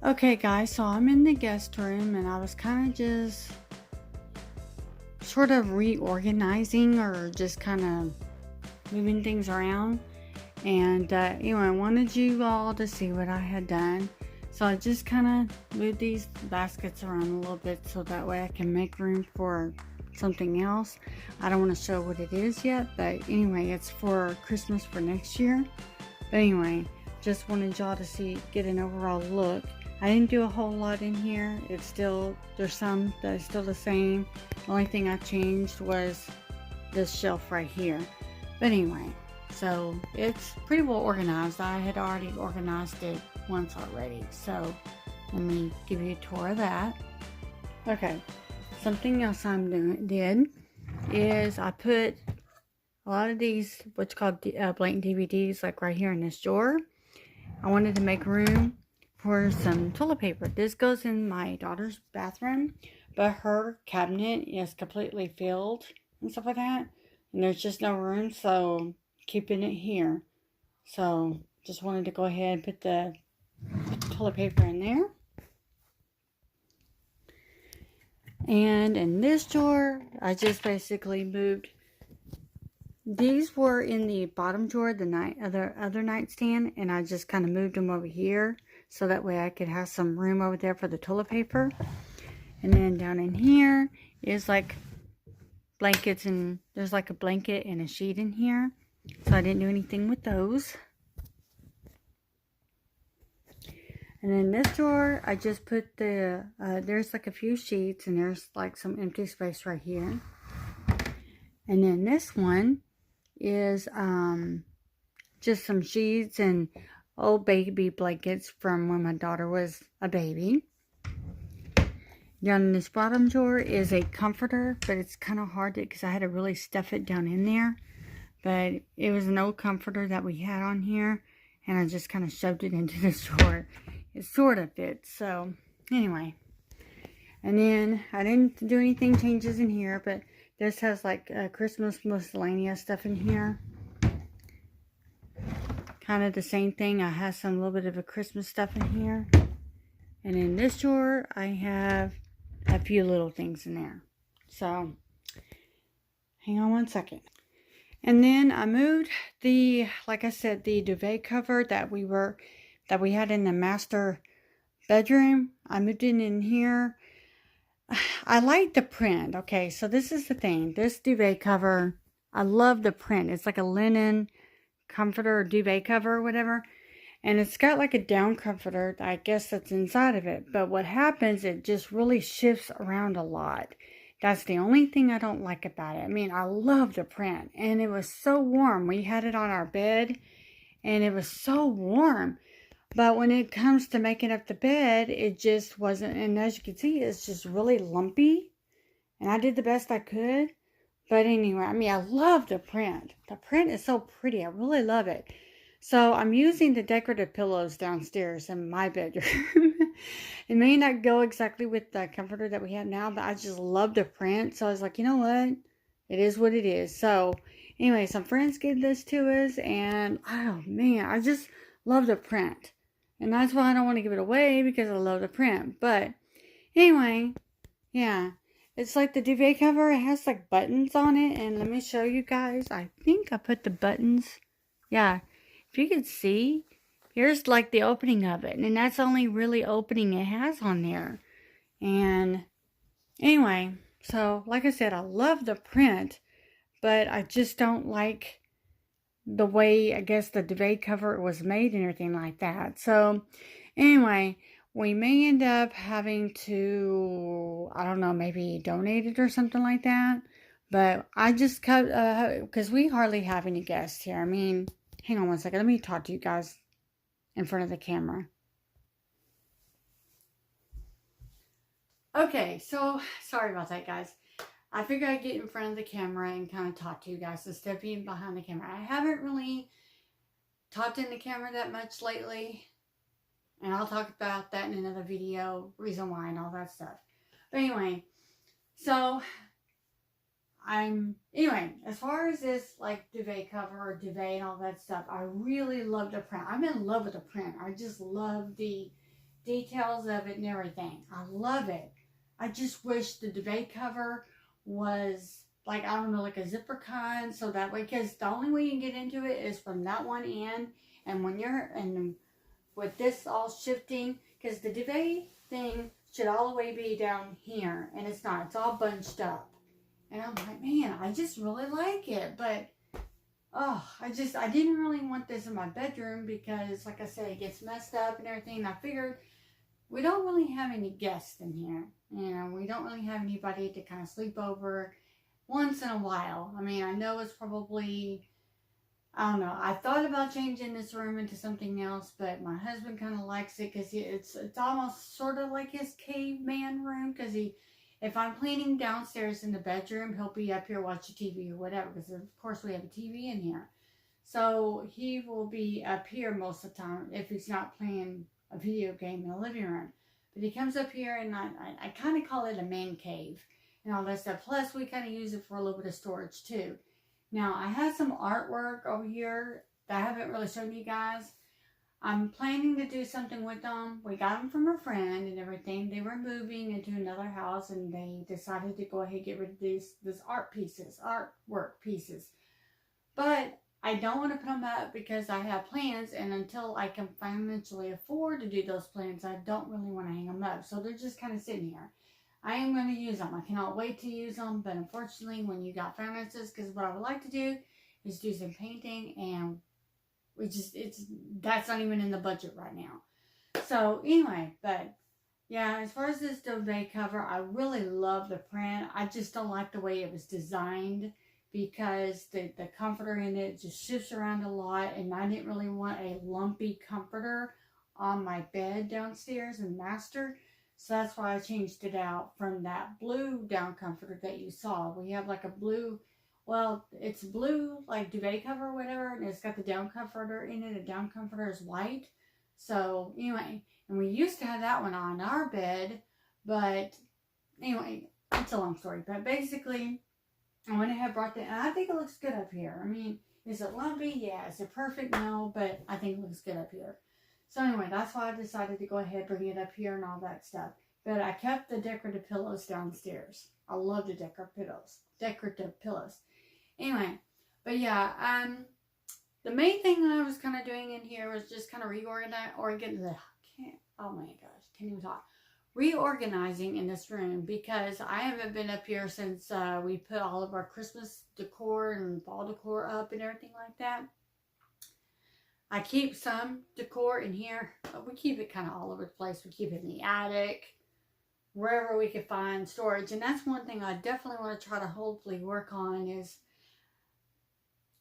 Okay guys, so I'm in the guest room and I was kind of just sort of reorganizing or just kind of moving things around. And anyway, I wanted you all to see what I had done. So I just kind of moved these baskets around a little bit so that way I can make room for something else. I don't want to show what it is yet, but anyway, it's for Christmas for next year. But anyway, just wanted y'all to get an overall look. I didn't do a whole lot in here. There's some that is still the same. The only thing I changed was this shelf right here. But anyway, so it's pretty well organized. I had already organized it once already. So let me give you a tour of that. Okay, something else did is I put a lot of these, what's called blank DVDs, like right here in this drawer. I wanted to make room for some toilet paper. This goes in my daughter's bathroom, but her cabinet is completely filled and stuff like that, and there's just no room, so keeping it here. So just wanted to go ahead and put the toilet paper in there. And in this drawer, I just basically moved. These were in the bottom drawer, the other nightstand, and I just kind of moved them over here so that way I could have some room over there for the toilet paper. And then down in here is like blankets, and there's like a blanket and a sheet in here. So I didn't do anything with those. And in this drawer, I just put there's like a few sheets, and there's like some empty space right here. And then this one is just some sheets and old baby blankets from when my daughter was a baby. Down in this bottom drawer is a comforter, but it's kind of hard because I had to really stuff it down in there. But it was an old comforter that we had on here, and I just kind of shoved it into this drawer. It sort of fits. So anyway, and then I didn't do anything changes in here, but this has like Christmas miscellaneous stuff in here. Kind of the same thing. I have some little bit of a Christmas stuff in here. And in this drawer, I have a few little things in there. So, hang on one second. And then I moved like I said, the duvet cover that we had in the master bedroom. I moved it in here. I like the print. Okay, so this is the thing. This duvet cover, I love the print. It's like a linen comforter or duvet cover or whatever. And it's got like a down comforter, I guess, that's inside of it. But what happens, it just really shifts around a lot. That's the only thing I don't like about it. I mean, I love the print. And it was so warm. We had it on our bed, and it was so warm. But when it comes to making up the bed, it just wasn't. And as you can see, it's just really lumpy. And I did the best I could. But anyway, I mean, I love the print. The print is so pretty. I really love it. So I'm using the decorative pillows downstairs in my bedroom. It may not go exactly with the comforter that we have now, but I just love the print. So I was like, you know what? It is what it is. So anyway, some friends gave this to us, and oh man, I just love the print. And that's why I don't want to give it away, because I love the print. But anyway, yeah. It's like the duvet cover. It has like buttons on it. And let me show you guys. I think I put the buttons. Yeah. If you could see, here's like the opening of it. And that's the only really opening it has on there. And anyway, so like I said, I love the print. But I just don't like the way, I guess, the duvet cover was made and everything like that. So anyway, we may end up having to, I don't know, maybe donate it or something like that. But I just cut, because we hardly have any guests here. I mean, hang on one second. Let me talk to you guys in front of the camera. Okay, so sorry about that, guys. I figured I'd get in front of the camera and kind of talk to you guys instead of being behind the camera. I haven't really talked in the camera that much lately. And I'll talk about that in another video, reason why and all that stuff. But anyway, so as far as this like duvet cover or duvet and all that stuff, I really love the print. I'm in love with the print. I just love the details of it and everything. I love it. I just wish the duvet cover was like, I don't know, like a zipper kind, so that way, because the only way you can get into it is from that one end, and when you're, and with this all shifting, because the duvet thing should all the way be down here, and it's not, it's all bunched up, and I'm like, man, I just really like it, but, oh, I didn't really want this in my bedroom, because, like I said, it gets messed up and everything, and I figured, we don't really have any guests in here, you know, we don't really have anybody to kind of sleep over once in a while. I mean, I know it's probably, I don't know, I thought about changing this room into something else, but my husband kind of likes it because it's almost sort of like his caveman room, because if I'm cleaning downstairs in the bedroom, he'll be up here watching TV or whatever, because of course we have a TV in here. So he will be up here most of the time if he's not playing a video game in the living room. But he comes up here, and I kind of call it a man cave and all that stuff. Plus, we kind of use it for a little bit of storage too. Now, I have some artwork over here that I haven't really shown you guys. I'm planning to do something with them. We got them from a friend and everything. They were moving into another house, and they decided to go ahead and get rid of these artwork pieces. But I don't want to put them up because I have plans, and until I can financially afford to do those plans, I don't really want to hang them up. So they're just kind of sitting here. I am going to use them. I cannot wait to use them, but unfortunately, when you got finances, because what I would like to do is do some painting, and that's not even in the budget right now. So anyway, but yeah, as far as this duvet cover, I really love the print. I just don't like the way it was designed, because the comforter in it just shifts around a lot, and I didn't really want a lumpy comforter on my bed downstairs in master. So that's why I changed it out from that blue down comforter that you saw. We have like a blue, well, it's blue like duvet cover or whatever, and it's got the down comforter in it. The down comforter is white. So anyway, and we used to have that one on our bed, but anyway, it's a long story. But basically, I went ahead and brought that, and I think it looks good up here. I mean, is it lumpy? Yeah. Is it perfect? No, but I think it looks good up here. So anyway, that's why I decided to go ahead and bring it up here and all that stuff. But I kept the decorative pillows downstairs. I love the decorative pillows. Anyway, but yeah, the main thing that I was kind of doing in here was just kind of reorganizing in this room, because I haven't been up here since we put all of our Christmas decor and fall decor up and everything like that. I keep some decor in here, but we keep it kind of all over the place. We keep it in the attic, wherever we can find storage. And that's one thing I definitely want to try to hopefully work on is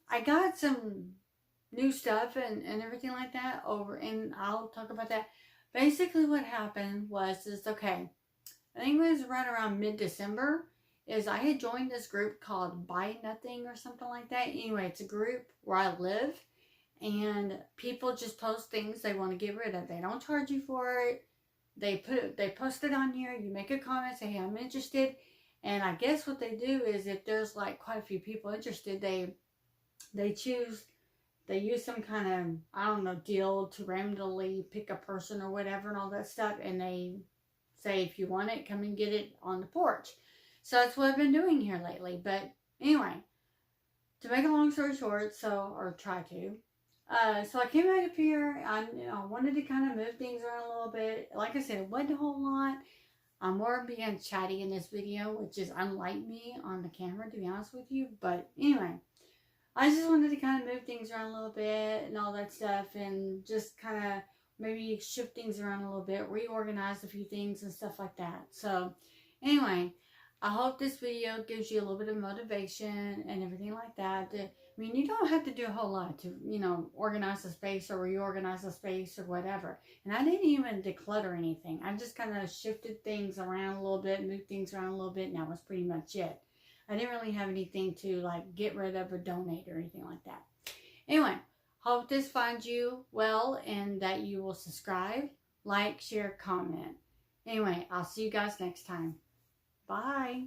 I got some new stuff and everything like that over, and I'll talk about that. Basically what happened was, okay, I think it was right around mid-December, is I had joined this group called Buy Nothing or something like that. Anyway, it's a group where I live, and people just post things they want to get rid of. They don't charge you for it. They post it on here. You make a comment, say, hey, I'm interested. And I guess what they do is, if there's like quite a few people interested, they use some kind of, I don't know, deal to randomly pick a person or whatever and all that stuff. And they say, if you want it, come and get it on the porch. So that's what I've been doing here lately. But anyway, to make a long story short, or try to, so I came out up here. I wanted to kind of move things around a little bit. Like I said, it wasn't a whole lot. I'm more being chatty in this video, which is unlike me on the camera, to be honest with you. But anyway, I just wanted to kind of move things around a little bit and all that stuff, and just kind of maybe shift things around a little bit, reorganize a few things and stuff like that. So anyway, I hope this video gives you a little bit of motivation and everything like that. I mean, you don't have to do a whole lot to, organize a space or reorganize a space or whatever. And I didn't even declutter anything. I just kind of shifted things around a little bit, moved things around a little bit, and that was pretty much it. I didn't really have anything to like get rid of or donate or anything like that. Anyway, hope this finds you well, and that you will subscribe, like, share, comment. Anyway, I'll see you guys next time. Bye.